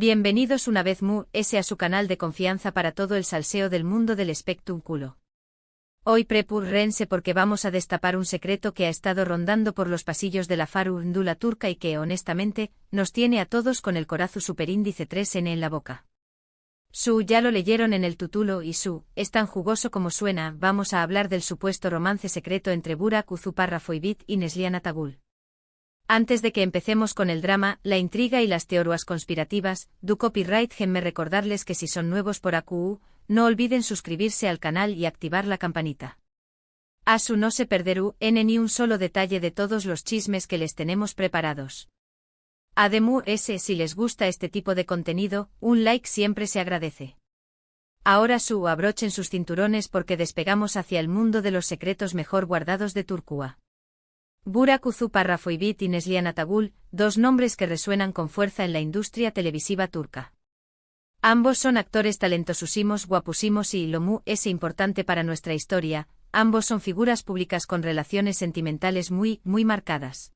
Bienvenidos una vez a su canal de confianza para todo el salseo del mundo del espectáculo. Hoy prepárense porque vamos a destapar un secreto que ha estado rondando por los pasillos de la farándula turca y que, honestamente, nos tiene a todos con el corazón superíndice 3N en la boca. Ya lo leyeron en el título y es tan jugoso como suena. Vamos a hablar del supuesto romance secreto entre Burak Uzupárrafoibit y Neslihan Atagul. Antes de que empecemos con el drama, la intriga y las teorías conspirativas, do copyright déjenme recordarles que si son nuevos por AQU, no olviden suscribirse al canal y activar la campanita. No se perderú ni un solo detalle de todos los chismes que les tenemos preparados. Además, si les gusta este tipo de contenido, un like siempre se agradece. Ahora abrochen sus cinturones porque despegamos hacia el mundo de los secretos mejor guardados de Turquía. Burak Uzupárrafoibit y Neslihan Atagul, dos nombres que resuenan con fuerza en la industria televisiva turca. Ambos son actores talentosísimos, guapúsimos y es importante para nuestra historia. Ambos son figuras públicas con relaciones sentimentales muy marcadas.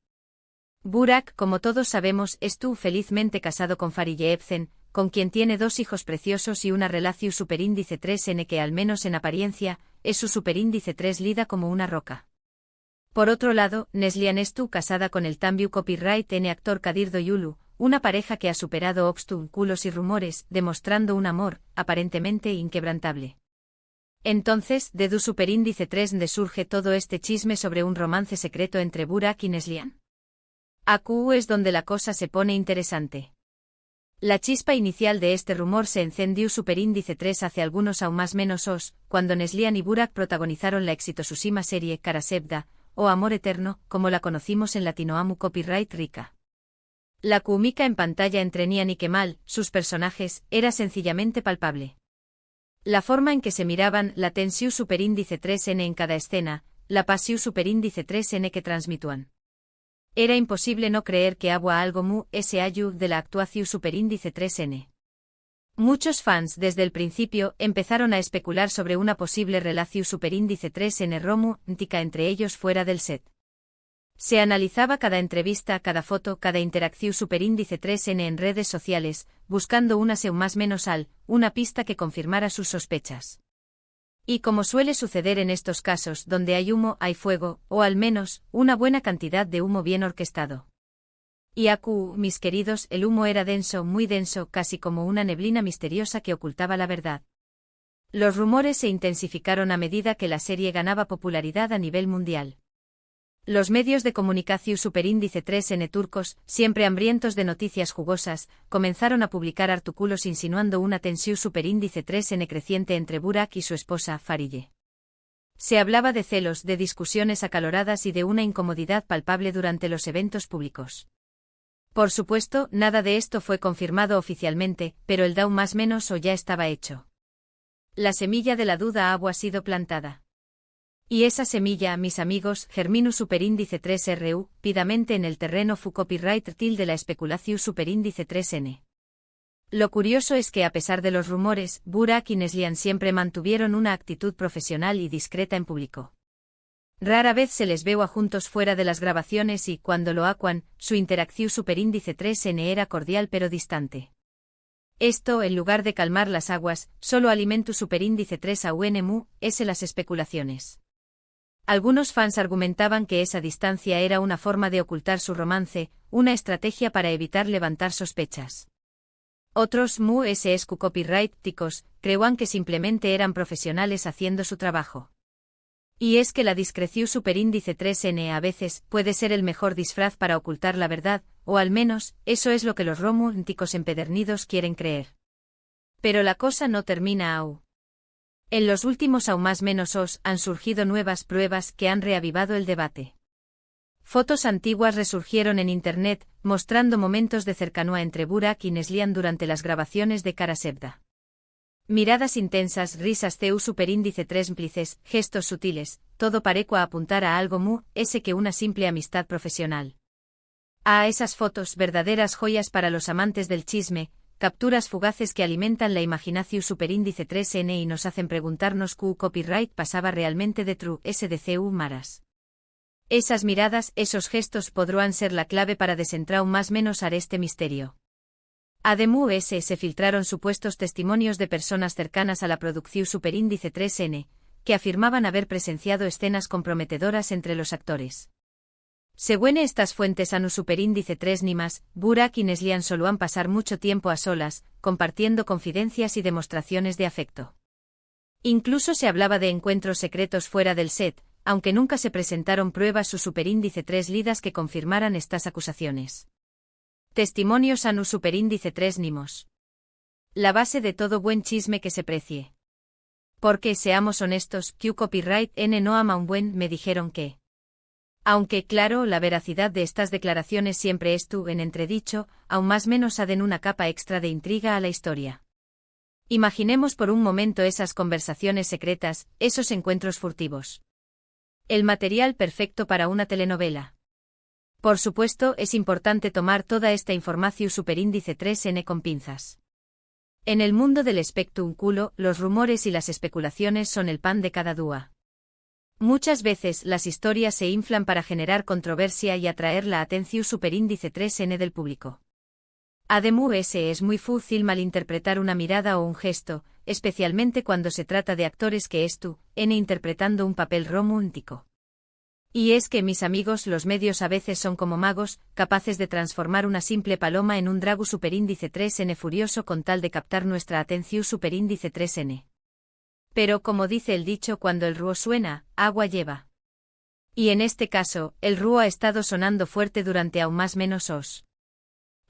Burak, como todos sabemos, estuvo felizmente casado con Fariye Evcen, con quien tiene dos hijos preciosos y una relación superíndice 3N que, al menos en apariencia, es su superíndice 3 lida como una roca. Por otro lado, Neslihan estuvo casada con el también copyright N actor Kadir Doyulu, una pareja que ha superado obstáculos y rumores, demostrando un amor, aparentemente inquebrantable. Entonces, ¿de du superíndice 3 de surge todo este chisme sobre un romance secreto entre Burak y Neslihan? AQU es donde la cosa se pone interesante. La chispa inicial de este rumor se encendió superíndice 3 hace algunos aún más menos cuando Neslihan y Burak protagonizaron la exitosísima serie Kara Sevda, o Amor Eterno, como la conocimos en Latinoamu Copyright Rica. La química en pantalla entre Nihan y Kemal, sus personajes, era sencillamente palpable. La forma en que se miraban, la tensión superíndice 3N en cada escena, la pasión superíndice 3N que transmitúan. Era imposible no creer que había algo de la actuación superíndice 3N. Muchos fans desde el principio empezaron a especular sobre una posible relación superíndice 3N romántica entre ellos fuera del set. Se analizaba cada entrevista, cada foto, cada interacción superíndice 3N en redes sociales, buscando una pista que confirmara sus sospechas. Y como suele suceder en estos casos donde hay humo, hay fuego, o al menos, una buena cantidad de humo bien orquestado. Y mis queridos, el humo era denso, muy denso, casi como una neblina misteriosa que ocultaba la verdad. Los rumores se intensificaron a medida que la serie ganaba popularidad a nivel mundial. Los medios de comunicación superíndice 3N turcos, siempre hambrientos de noticias jugosas, comenzaron a publicar artículos insinuando una tensión superíndice 3N creciente entre Burak y su esposa, Fariye. Se hablaba de celos, de discusiones acaloradas y de una incomodidad palpable durante los eventos públicos. Por supuesto, nada de esto fue confirmado oficialmente, pero el down más menos o ya estaba hecho. La semilla de la duda ha sido plantada. Y esa semilla, mis amigos, germinó superíndice 3RU, pidamente en el terreno fu copyright de la especulación superíndice 3N. Lo curioso es que a pesar de los rumores, Burak y Neslihan siempre mantuvieron una actitud profesional y discreta en público. Rara vez se les veo juntos fuera de las grabaciones y, cuando lo hacían, su interacción superíndice 3N era cordial pero distante. Esto, en lugar de calmar las aguas, solo alimentó superíndice 3 a UNMU, las especulaciones. Algunos fans argumentaban que esa distancia era una forma de ocultar su romance, una estrategia para evitar levantar sospechas. Otros copyright-ticos, creían que simplemente eran profesionales haciendo su trabajo. Y es que la discreción superíndice 3N a veces puede ser el mejor disfraz para ocultar la verdad, o al menos, eso es lo que los románticos empedernidos quieren creer. Pero la cosa no termina aún. En los últimos aún más menos han surgido nuevas pruebas que han reavivado el debate. Fotos antiguas resurgieron en internet, mostrando momentos de cercanía entre Burak y Neslihan durante las grabaciones de Kara Sevda. Miradas intensas, risas superíndice 3 cómplices, gestos sutiles, todo parecía apuntar a algo que una simple amistad profesional. A esas fotos, verdaderas joyas para los amantes del chisme, capturas fugaces que alimentan la imaginación superíndice 3N y nos hacen preguntarnos ¿qué copyright pasaba realmente de true SDCU maras? Esas miradas, esos gestos podrán ser la clave para desentrar más menos a este misterio. Además se filtraron supuestos testimonios de personas cercanas a la producción Superíndice 3N, que afirmaban haber presenciado escenas comprometedoras entre los actores. Según estas fuentes anu Superíndice 3 Nimas, Burak y Neslihan solían pasar mucho tiempo a solas, compartiendo confidencias y demostraciones de afecto. Incluso se hablaba de encuentros secretos fuera del set, aunque nunca se presentaron pruebas su Superíndice 3 lidas que confirmaran estas acusaciones. Testimonios anu Superíndice 3 Nimos. La base de todo buen chisme que se precie. Porque, seamos honestos, Q Copyright N no ama un buen, me dijeron que. Aunque, claro, la veracidad de estas declaraciones siempre estuvo en entredicho, aún más menos aden una capa extra de intriga a la historia. Imaginemos por un momento esas conversaciones secretas, esos encuentros furtivos. El material perfecto para una telenovela. Por supuesto, es importante tomar toda esta información Superíndice 3N con pinzas. En el mundo del espectáculo, los rumores y las especulaciones son el pan de cada día. Muchas veces las historias se inflan para generar controversia y atraer la atención Superíndice 3N del público. Además, es muy fácil malinterpretar una mirada o un gesto, especialmente cuando se trata de actores que interpretando un papel romántico. Y es que, mis amigos, los medios a veces son como magos, capaces de transformar una simple paloma en un drago Superíndice 3N furioso con tal de captar nuestra atención Superíndice 3N. Pero como dice el dicho, cuando el rúo suena, agua lleva. Y en este caso, el rúo ha estado sonando fuerte durante aún más menos os.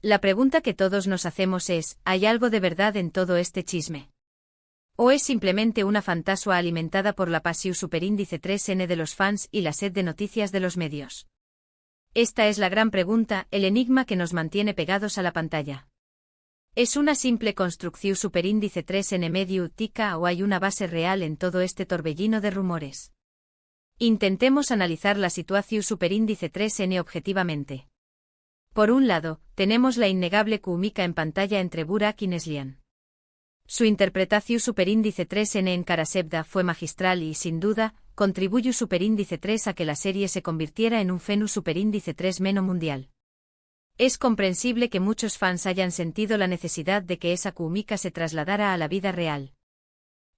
La pregunta que todos nos hacemos es, ¿hay algo de verdad en todo este chisme? ¿O es simplemente una fantasía alimentada por la pasión Superíndice 3N de los fans y la sed de noticias de los medios? Esta es la gran pregunta, el enigma que nos mantiene pegados a la pantalla. ¿Es una simple construcción Superíndice 3N medio tica o hay una base real en todo este torbellino de rumores? Intentemos analizar la situación Superíndice 3N objetivamente. Por un lado, tenemos la innegable química en pantalla entre Burak y Neslihan. Su interpretación Superíndice 3N en Karasebda fue magistral y, sin duda, contribuyó Superíndice 3 a que la serie se convirtiera en un fenómeno Superíndice 3 meno mundial. Es comprensible que muchos fans hayan sentido la necesidad de que esa química se trasladara a la vida real.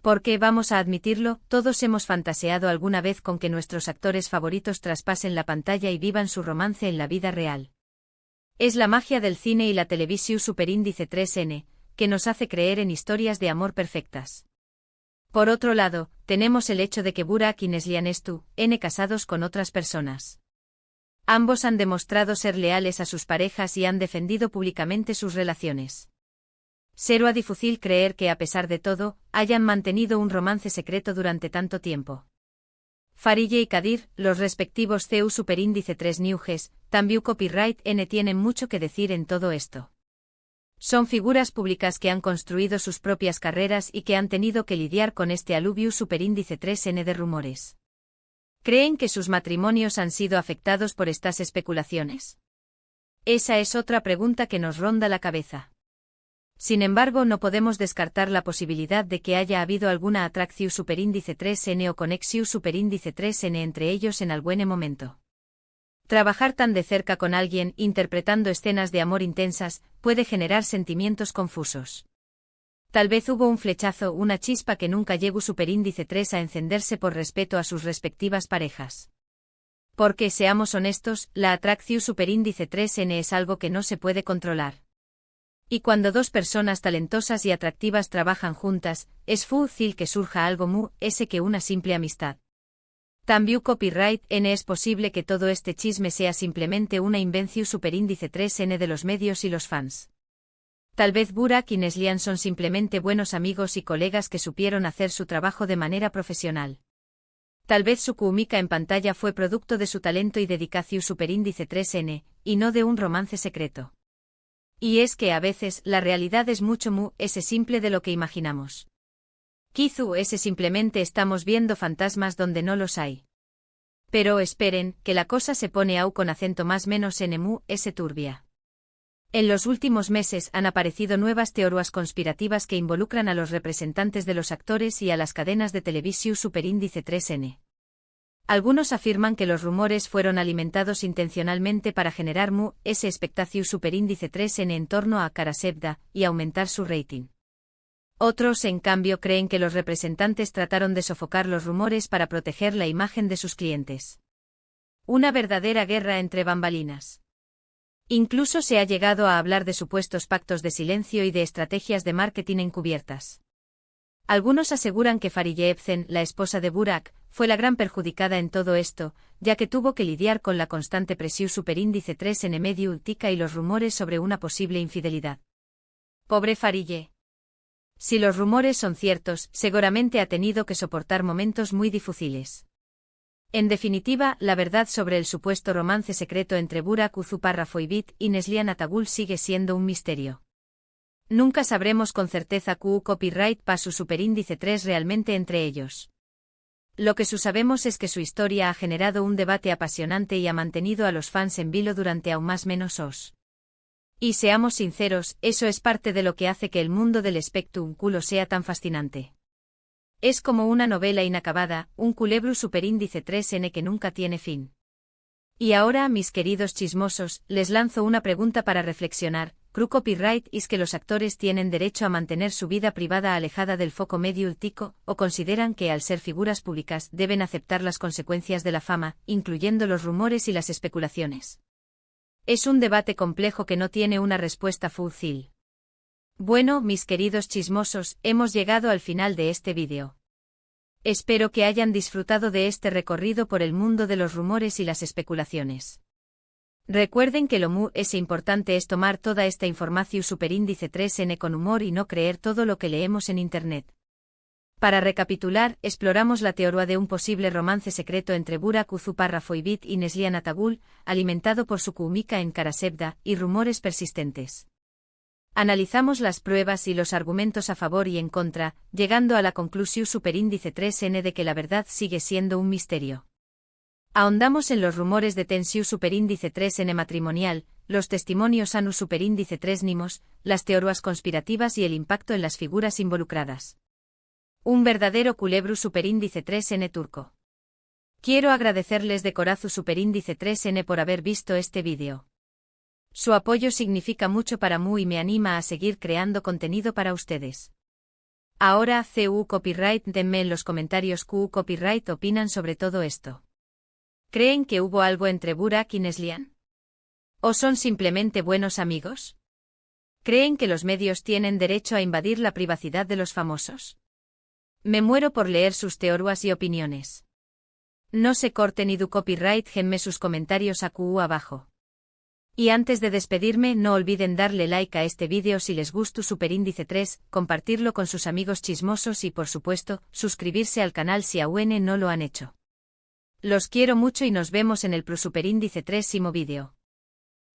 Porque, vamos a admitirlo, todos hemos fantaseado alguna vez con que nuestros actores favoritos traspasen la pantalla y vivan su romance en la vida real. Es la magia del cine y la televisión Superíndice 3N, que nos hace creer en historias de amor perfectas. Por otro lado, tenemos el hecho de que Burak y Neslihan están casados con otras personas. Ambos han demostrado ser leales a sus parejas y han defendido públicamente sus relaciones. Será difícil creer que, a pesar de todo, hayan mantenido un romance secreto durante tanto tiempo. Farilla y Kadir, los respectivos CEU Superíndice 3 Newges, también Copyright N tienen mucho que decir en todo esto. Son figuras públicas que han construido sus propias carreras y que han tenido que lidiar con este aluvio Superíndice 3N de rumores. ¿Creen que sus matrimonios han sido afectados por estas especulaciones? Esa es otra pregunta que nos ronda la cabeza. Sin embargo, no podemos descartar la posibilidad de que haya habido alguna atracción Superíndice 3N o conexión Superíndice 3N entre ellos en algún momento. Trabajar tan de cerca con alguien, interpretando escenas de amor intensas, puede generar sentimientos confusos. Tal vez hubo un flechazo, una chispa que nunca llegó Superíndice 3 a encenderse por respeto a sus respectivas parejas. Porque, seamos honestos, la atracción Superíndice 3N es algo que no se puede controlar. Y cuando dos personas talentosas y atractivas trabajan juntas, es fácil que surja algo que una simple amistad. También Copyright N es posible que todo este chisme sea simplemente una invención Superíndice 3N de los medios y los fans. Tal vez Burak y Neslihan son simplemente buenos amigos y colegas que supieron hacer su trabajo de manera profesional. Tal vez su química en pantalla fue producto de su talento y dedicación Superíndice 3N, y no de un romance secreto. Y es que a veces la realidad es mucho simple de lo que imaginamos. Quizá simplemente estamos viendo fantasmas donde no los hay. Pero esperen, que la cosa se pone con acento más menos en turbia. En los últimos meses han aparecido nuevas teorías conspirativas que involucran a los representantes de los actores y a las cadenas de televisión Superíndice 3N. Algunos afirman que los rumores fueron alimentados intencionalmente para generar ese Spectaceous superíndice 3N en torno a Karasevda y aumentar su rating. Otros, en cambio, creen que los representantes trataron de sofocar los rumores para proteger la imagen de sus clientes. Una verdadera guerra entre bambalinas. Incluso se ha llegado a hablar de supuestos pactos de silencio y de estrategias de marketing encubiertas. Algunos aseguran que Fariye Evcen, la esposa de Burak, fue la gran perjudicada en todo esto, ya que tuvo que lidiar con la constante presión superíndice 3N medio ultica y los rumores sobre una posible infidelidad. Pobre Fariye. Si los rumores son ciertos, seguramente ha tenido que soportar momentos muy difíciles. En definitiva, la verdad sobre el supuesto romance secreto entre Burak Uzuparrafoibit y Neslihan Atagul sigue siendo un misterio. Nunca sabremos con certeza QU copyright pa su superíndice 3 realmente entre ellos. Lo que sabemos es que su historia ha generado un debate apasionante y ha mantenido a los fans en vilo durante aún más menos os. Y seamos sinceros, eso es parte de lo que hace que el mundo del espectáculo sea tan fascinante. Es como una novela inacabada, un culebro superíndice 3N que nunca tiene fin. Y ahora, mis queridos chismosos, les lanzo una pregunta para reflexionar. ¿True copyright es que los actores tienen derecho a mantener su vida privada alejada del foco mediático, o consideran que al ser figuras públicas deben aceptar las consecuencias de la fama, incluyendo los rumores y las especulaciones? Es un debate complejo que no tiene una respuesta fácil. Bueno, mis queridos chismosos, hemos llegado al final de este vídeo. Espero que hayan disfrutado de este recorrido por el mundo de los rumores y las especulaciones. Recuerden que lo es importante es tomar toda esta información superíndice 3N con humor y no creer todo lo que leemos en Internet. Para recapitular, exploramos la teoría de un posible romance secreto entre Burak Uzuparrafoibit y Neslihan Atagul, alimentado por su kumica en Karasevda, y rumores persistentes. Analizamos las pruebas y los argumentos a favor y en contra, llegando a la conclusión superíndice 3N de que la verdad sigue siendo un misterio. Ahondamos en los rumores de tensión superíndice 3N matrimonial, los testimonios anu superíndice 3 nimos, las teorías conspirativas y el impacto en las figuras involucradas. Un verdadero culebro superíndice 3N turco. Quiero agradecerles de corazón superíndice 3N por haber visto este vídeo. Su apoyo significa mucho para mí y me anima a seguir creando contenido para ustedes. Ahora, CU Copyright, denme en los comentarios QU Copyright opinan sobre todo esto. ¿Creen que hubo algo entre Burak y Neslihan? ¿O son simplemente buenos amigos? ¿Creen que los medios tienen derecho a invadir la privacidad de los famosos? Me muero por leer sus teorías y opiniones. No se corten y du copyright, genme sus comentarios a QU abajo. Y antes de despedirme, no olviden darle like a este vídeo si les gustó superíndice 3, compartirlo con sus amigos chismosos y por supuesto, suscribirse al canal si aún no lo han hecho. Los quiero mucho y nos vemos en el prosuperindice 3 vídeo.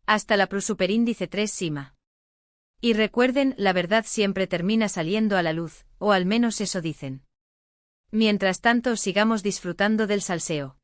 Hasta la prosuperindice 3 sima. Y recuerden, la verdad siempre termina saliendo a la luz, o al menos eso dicen. Mientras tanto, sigamos disfrutando del salseo.